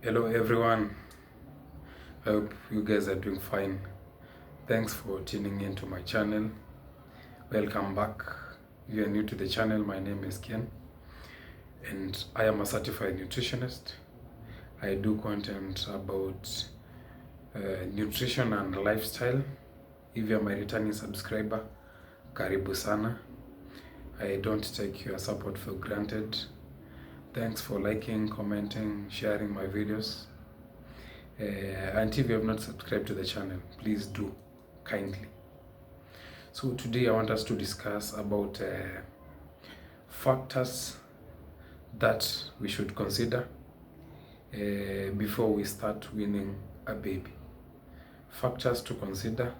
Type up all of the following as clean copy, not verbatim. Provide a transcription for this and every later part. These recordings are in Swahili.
Hello everyone, I hope you guys are doing fine. Thanks for tuning in to my channel. Welcome back. If you are new to the channel, my name is Ken and I am a certified nutritionist. I do content about nutrition and lifestyle. If you are my returning subscriber, karibu sana. I don't take your support for granted. Thanks for liking, commenting, sharing my videos. And if you have not subscribed to the channel, please do kindly. So today I want us to discuss about factors that we should consider before we start weaning a baby. Factors to consider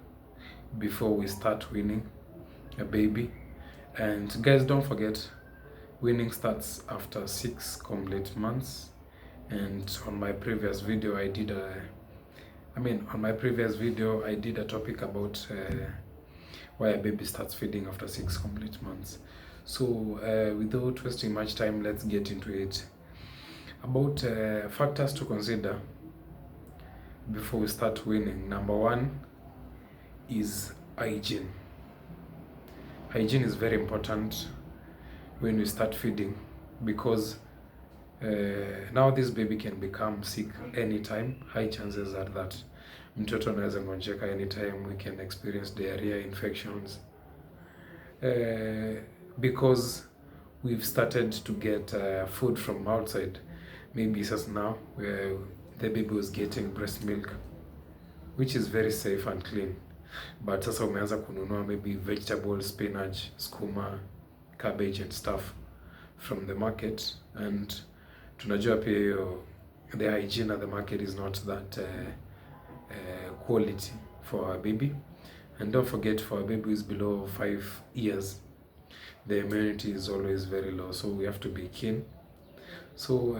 before we start weaning a baby. And guys, don't forget, weaning starts after 6 complete months. And on my previous video I did a topic about why a baby starts feeding after 6 complete months. So without wasting much time, let's get into it. About factors to consider before we start weaning. Number one is hygiene. Hygiene is very important when we start feeding, because now this baby can become sick anytime. High chances are that mtoto anaweza ngonjeka anytime. We can experience diarrhea, infections, because we've started to get food from outside. Maybe just now where the baby was getting breast milk, which is very safe and clean, but sasa umeanza kununua maybe vegetables, spinach, skuma, cabbage and stuff from the market, and tunajua pia hiyo the hygiene at the market is not that quality for a baby. And don't forget, for a baby who is below 5 years, the immunity is always very low, so we have to be keen. So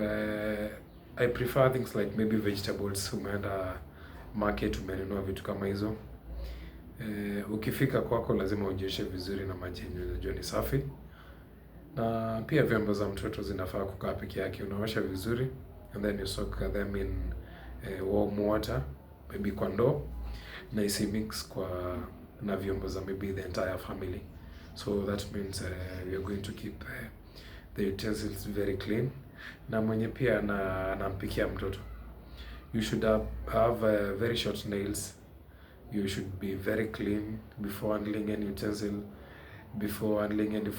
I prefer things like maybe vegetables. Umeenda market, umenunua vitu kama hizo, ukifika kwako lazima ujioshe vizuri na maji yenye unajua ni safi, na pia vyombo za mtoto zinafaa kukaa peke yake. Unaosha vizuri and then you soak them in warm water, maybe kwa ndoo, na isi mix kwa na vyombo za maybe the entire family. So that means we are going to keep the utensils very clean. Na mwenye pia anampikia mtoto, you should have very short nails. You should be very clean before handling any utensil, before handling any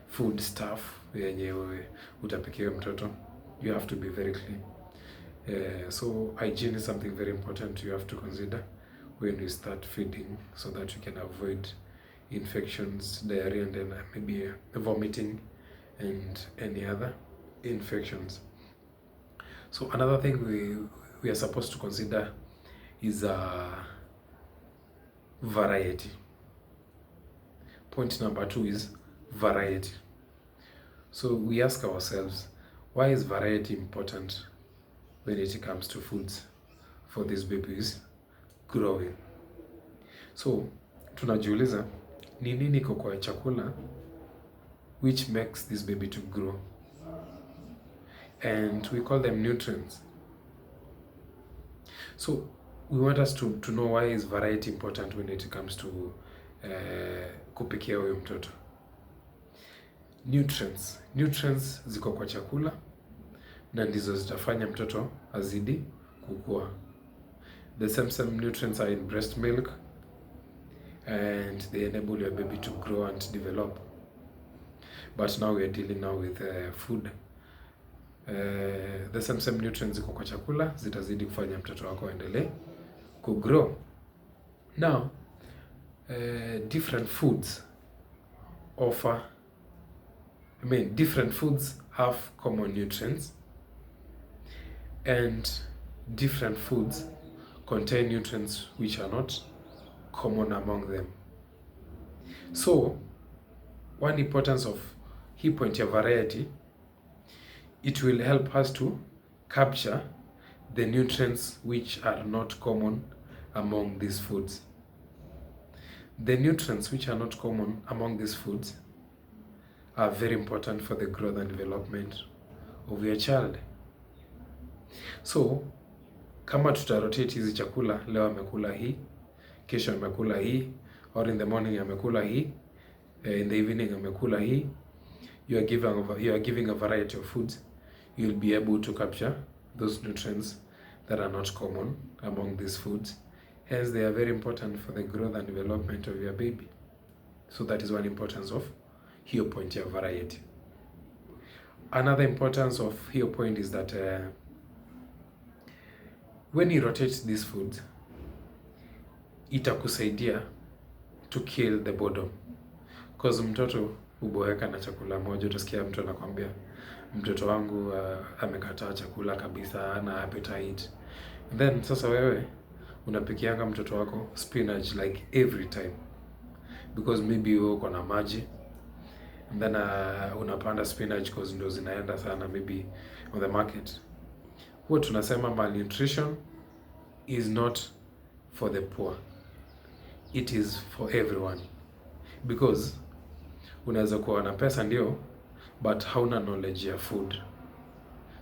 food stuff yenye utapikia mtoto. You have to be very clean. So hygiene is something very important you have to consider when you start feeding, so that you can avoid infections, diarrhea, and then maybe vomiting and any other infections. So another thing we are supposed to consider is variety. Point number 2 is variety. So we ask ourselves, why is variety important when it comes to foods for these babies growing? So tunajiuliza, ni nini iko kwa chakula which makes this baby to grow, and we call them nutrients. So we want us to know why is variety important when it comes to kupikia huyo mtoto. Nutrients ziko kwa chakula na ndizo zitafanya mtoto azidi kukua. The same nutrients are in breast milk, and they enable your baby to grow and develop. But now we are dealing now with food. The same nutrients ziko kwa chakula zitazidi kufanya mtoto wako aendelee kugrow. Now different foods different foods have common nutrients, and different foods contain nutrients which are not common among them. So one importance of hii point ya variety, it will help us to capture the nutrients which are not common among these foods. The nutrients which are not common among these foods are very important for the growth and development of your child. So kama tutarotate hizi chakula, leo amekula hii, kesho amekula hii, or in the morning amekula hii, in the evening amekula hii, you are giving a variety of foods, you'll be able to capture those nutrients that are not common among these foods. Hence, they are very important for the growth and development of your baby. So that is one importance of hiyo point ya variety. Another importance of hiyo point is that when you rotate these foods, itakusaidia to kill the boredom. Because mtoto uboeka na chakula moja, utasikia mtu anakwambia mtoto wangu amekataa chakula kabisa, hana appetite. And then sasa wewe unapikianga mtoto wako spinach like every time, because maybe wewe uko na maji, and then unapanda spinach because ndo zinaenda sana maybe on the market. Huwa tunasema malnutrition is not for the poor, it is for everyone, because unaweza kuwa na pesa ndio, but hauna knowledge ya food.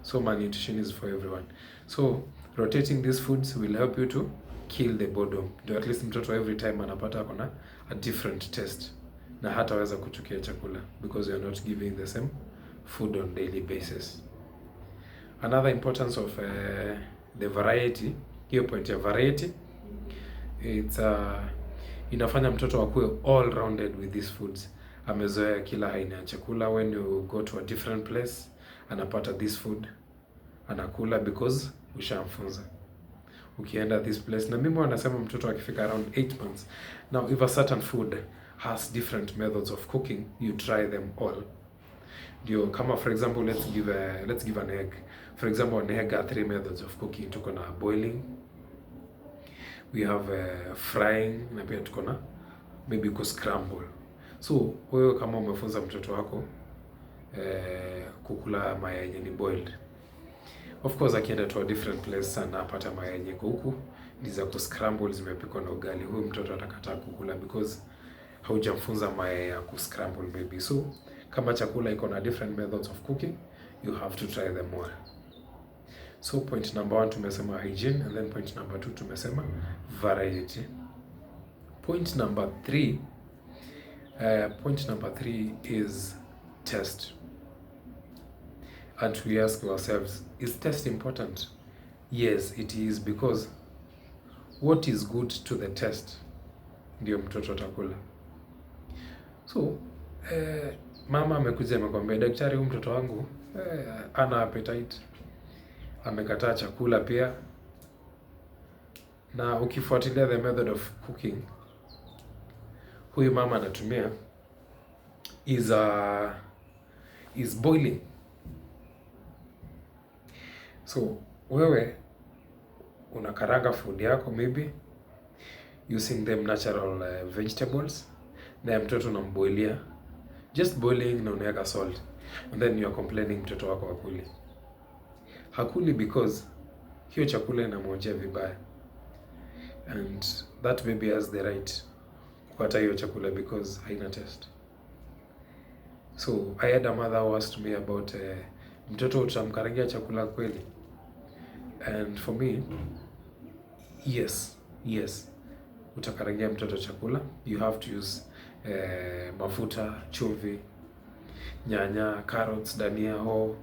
So malnutrition is for everyone. So rotating these foods will help you to kill the boredom. Do at least mtoto every time anapata akona a different taste, na hataweza kuchukia chakula because you are not giving the same food on daily basis. Another importance of the variety, hiyo point ya variety, it's inafanya mtoto akue all rounded with these foods. Amezoea kila aina ya chakula. When you go to a different place, anapata this food, anakula because ushamfunza. Ukienda this place, na mimi wanasema mtoto akifika around 8 months. Now if a certain food has different methods of cooking, you try them all. Ndio kama for example, let's give an egg. For example, an egg has 3 methods of cooking. Tuko na boiling, we have frying, na pia tuko na maybe ku scramble. So wewe kama umefunza mtoto wako kukula mayai yenye ni boiled, of course akienda to a different place sana apata mayai yenye huku ni za ku scramble zimepikwa na ugali, huyo mtoto atakataa kukula because haujamfunza mayai ya ku scramble maybe. So kama chakula iko na different methods of cooking, you have to try them all. So point number 1 tumesema hygiene, and then point number 2 tumesema variety. Point number 3 is taste. And we ask ourselves, is taste important? Yes, it is, because what is good to the taste ndio mtoto atakula. So mama amekuja amekwambia, daktari, huyu mtoto wangu ana appetite, amekataa chakula pia, na ukifuatilia the method of cooking huyu mama anatumia is boiling. So wewe unakaranga food yako maybe using them natural vegetables, na mtoto unamboilia just boiling, na unaweka salt, and then you are complaining mtoto wako hakuli because hiyo chakula inamwonjea vibaya, and that baby has the right kupata hiyo chakula because haina taste. So I had a mother who asked me about mtoto utamkarangia chakula kweli? And for me, yes, utakarangia mtoto chakula. You have to use mafuta, chumvi, nyanya, carrots, dania, hoho.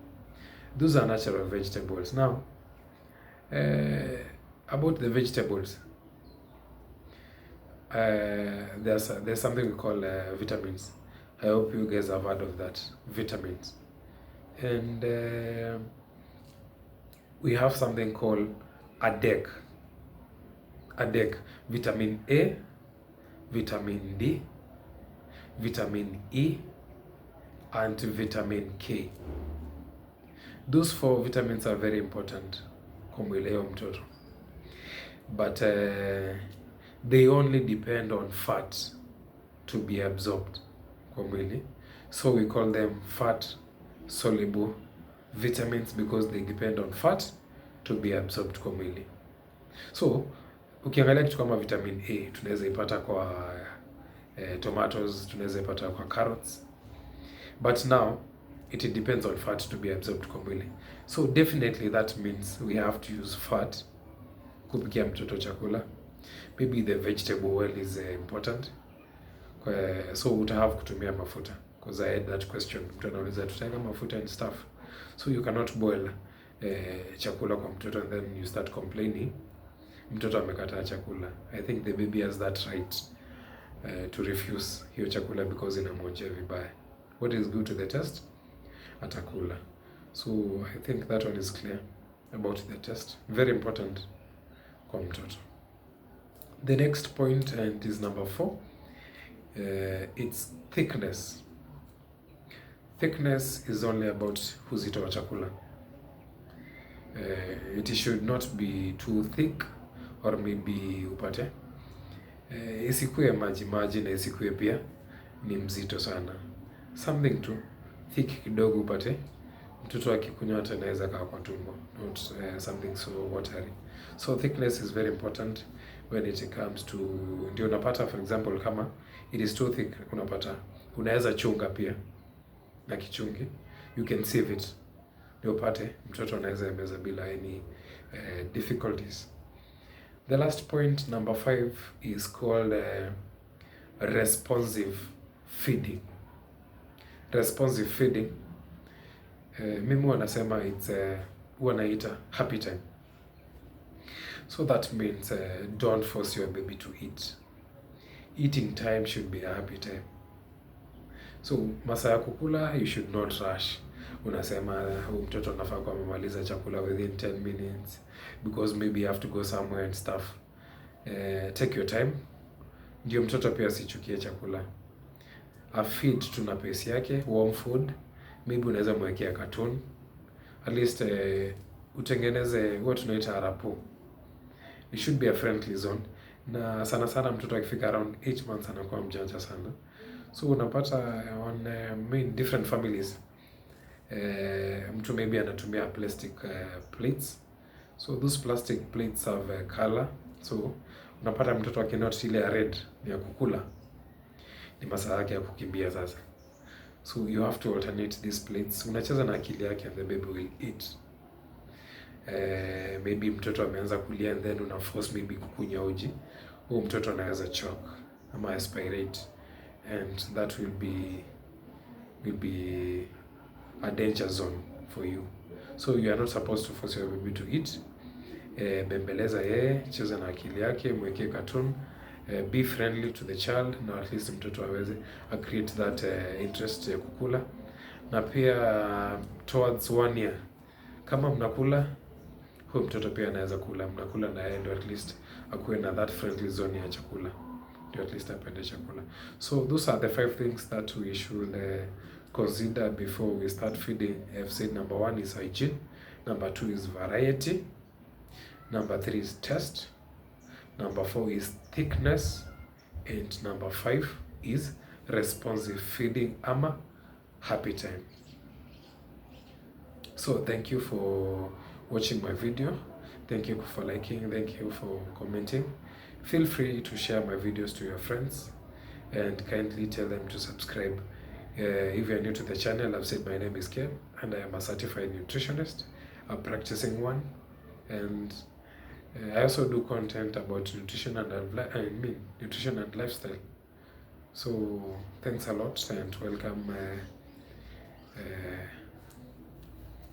Those are natural vegetables. Now, about the vegetables, there's something we call vitamins. I hope you guys have heard of that, vitamins. And we have something called ADEK. Vitamin A, vitamin D, vitamin E, and vitamin K. Those 4 vitamins are very important kwa mwili ya mtoto. But they only depend on fat to be absorbed kwa mwili. So we call them fat soluble vitamins because they depend on fat to be absorbed kwa mwili. So ukiangalia kitu kama vitamin A tunaweza ipata kwa tomatoes, tunaweza ipata kwa carrots. But now it depends on fat to be absorbed kwa mwili. So definitely that means we have to use fat kupikia mtoto chakula. Maybe the vegetable oil is important. So uta have kutumia mafuta, because I had that question. Mtu anauliza tutaweka mafuta and stuff. So you cannot boil chakula kwa mtoto and then you start complaining mtoto amekataa chakula. I think the baby has that right to refuse hiyo chakula because inamwonjea vibaya. What is good to the taste, atakula. So I think that one is clear about the taste. Very important kwa mtoto. The next point, and is number 4, it's thickness. Thickness is only about uzito wa chakula. It should not be too thick, or maybe upate isikuwe maji na isikuwe pia ni mzito sana. Something too thick kidogo upate mtoto akikunywa hata anaweza kaa kwa tumbo, not something so watery. So thickness is very important when it comes to, ndio unapata for example kama it is too thick, unapata unaweza chunga pia na kichungi, you can save it ndio upate mtoto anaweza meza bila any difficulties. The last point, number 5, is called responsive feeding. Responsive feeding, mimi wanasema it's wanaita happy time. So that means don't force your baby to eat. Eating time should be a happy time. So masaa ya kukula, you should not rush. Unasema mtoto anafaa kwa amemaliza chakula within 10 minutes because maybe you have to go somewhere and stuff. Take your time. Ndio mtoto pia asichukie chakula. A feed tuna pace yake, warm food. Maybe unaweza mwekea cartoon. At least utengeneze what tunaita arapo. It should be a friendly zone. Na sana sana mtoto akifika around 8 months anakuwa mjanja sana. So unapata on different families, mtu maybe anatumia plastic plates. So those plastic plates have color. So unapata mtoto akinot ile red ni ya kukula, ni masaa yake ya kukimbia sasa. So you have to alternate these plates. Unacheza na akili yake and the baby will eat. Maybe mtoto ameanza kulia and then una force maybe kukunya uji, huyo mtoto anaweza choke ama aspirate, and that will be a danger zone for you. So you are not supposed to force your baby to eat. Bembeleza yeye, cheza na akili yake, mwekee cartoon, be friendly to the child, na at least mtoto aweze create that interest ya kukula. Na pia towards 1 year, kama mnakula, huyo mtoto pia anaweza kula, mnakula na yeye, ndio at least akuwe na that friendly zone ya chakula, ndio at least apende chakula. So those are the 5 things that we should consider before we start feeding. I've said number 1 is hygiene, number 2 is variety, number 3 is taste, number 4 is thickness, and number 5 is responsive feeding ama happy time. So thank you for watching my video. Thank you for liking, thank you for commenting. Feel free to share my videos to your friends and kindly tell them to subscribe. If you are new to the channel, I've said my name is Ken and I am a certified nutritionist, a practicing one, and I also do content about nutrition and lifestyle. So thanks a lot and welcome